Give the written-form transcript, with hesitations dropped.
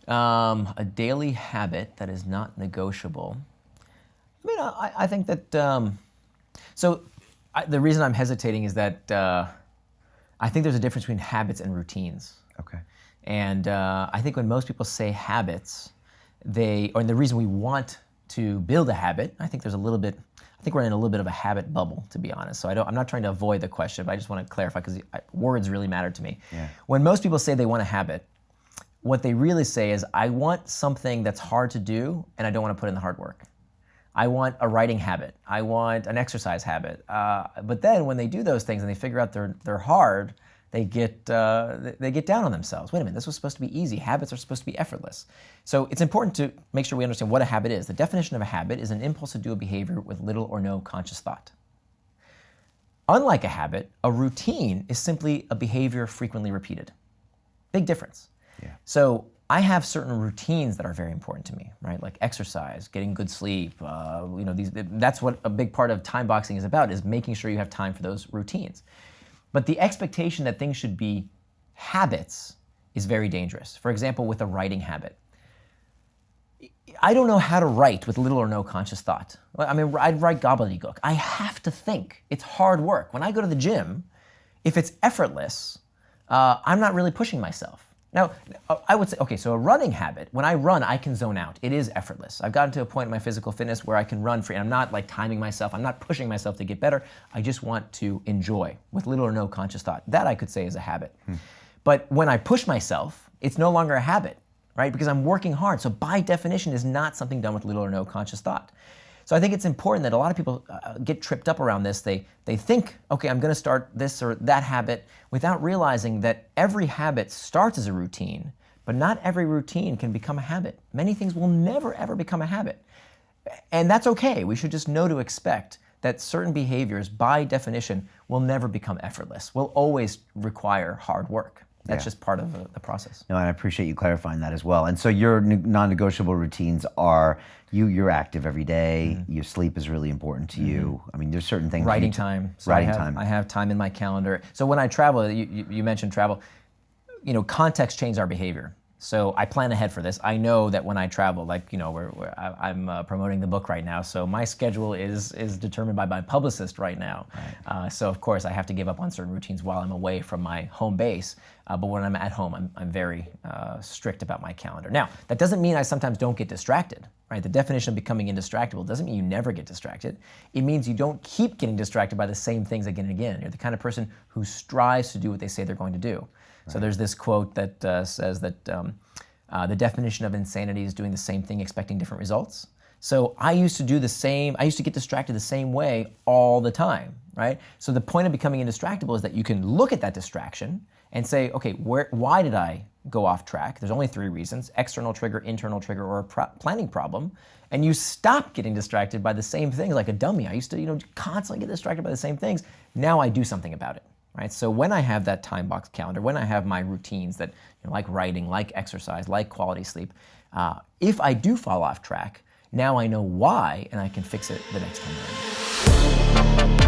A daily habit that is not negotiable. I mean, I think that, the reason I'm hesitating is that I think there's a difference between habits and routines. Okay. And I think when most people say habits, or the reason we want to build a habit, I think we're in a little bit of a habit bubble, to be honest. So I'm not trying to avoid the question, but I just want to clarify because words really matter to me. Yeah. When most people say they want a habit, what they really say is, I want something that's hard to do and I don't want to put in the hard work. I want a writing habit. I want an exercise habit. But then when they do those things and they figure out they're hard, they get down on themselves. Wait a minute, this was supposed to be easy. Habits are supposed to be effortless. So it's important to make sure we understand what a habit is. The definition of a habit is an impulse to do a behavior with little or no conscious thought. Unlike a habit, a routine is simply a behavior frequently repeated. Big difference. Yeah. So I have certain routines that are very important to me, right? Like exercise, getting good sleep. That's what a big part of time boxing is about, is making sure you have time for those routines. But the expectation that things should be habits is very dangerous. For example, with a writing habit. I don't know how to write with little or no conscious thought. I mean, I'd write gobbledygook. I have to think. It's hard work. When I go to the gym, if it's effortless, I'm not really pushing myself. Now, I would say, okay, so a running habit, when I run, I can zone out. It is effortless. I've gotten to a point in my physical fitness where I can run free. I'm not like timing myself. I'm not pushing myself to get better. I just want to enjoy with little or no conscious thought. That I could say is a habit. But when I push myself, it's no longer a habit, right? Because I'm working hard. So by definition, is not something done with little or no conscious thought. So I think it's important that a lot of people get tripped up around this. They think, okay, I'm going to start this or that habit without realizing that every habit starts as a routine, but not every routine can become a habit. Many things will never, ever become a habit. And that's okay. We should just know to expect that certain behaviors, by definition, will never become effortless, will always require hard work. That's just part of the process. No, and I appreciate you clarifying that as well. And so your non-negotiable routines are, you're active every day, your sleep is really important to you. I mean, there's certain things. Writing time. So I have time in my calendar. So when I travel, you mentioned travel, context changes our behavior. So I plan ahead for this. I know that when I travel, I'm promoting the book right now, so my schedule is determined by my publicist right now. Right. So of course I have to give up on certain routines while I'm away from my home base. But when I'm at home, I'm very strict about my calendar. Now, that doesn't mean I sometimes don't get distracted, right? The definition of becoming indistractable doesn't mean you never get distracted. It means you don't keep getting distracted by the same things again and again. You're the kind of person who strives to do what they say they're going to do. Right. So there's this quote that says that the definition of insanity is doing the same thing, expecting different results. So I used to get distracted the same way all the time, right? So the point of becoming indistractable is that you can look at that distraction and say, okay, why did I go off track? There's only 3 reasons: external trigger, internal trigger, or a planning problem. And you stop getting distracted by the same things like a dummy. I used to constantly get distracted by the same things. Now I do something about it. Right? So when I have that time box calendar, when I have my routines that like writing, like exercise, like quality sleep, if I do fall off track, now I know why and I can fix it the next time around.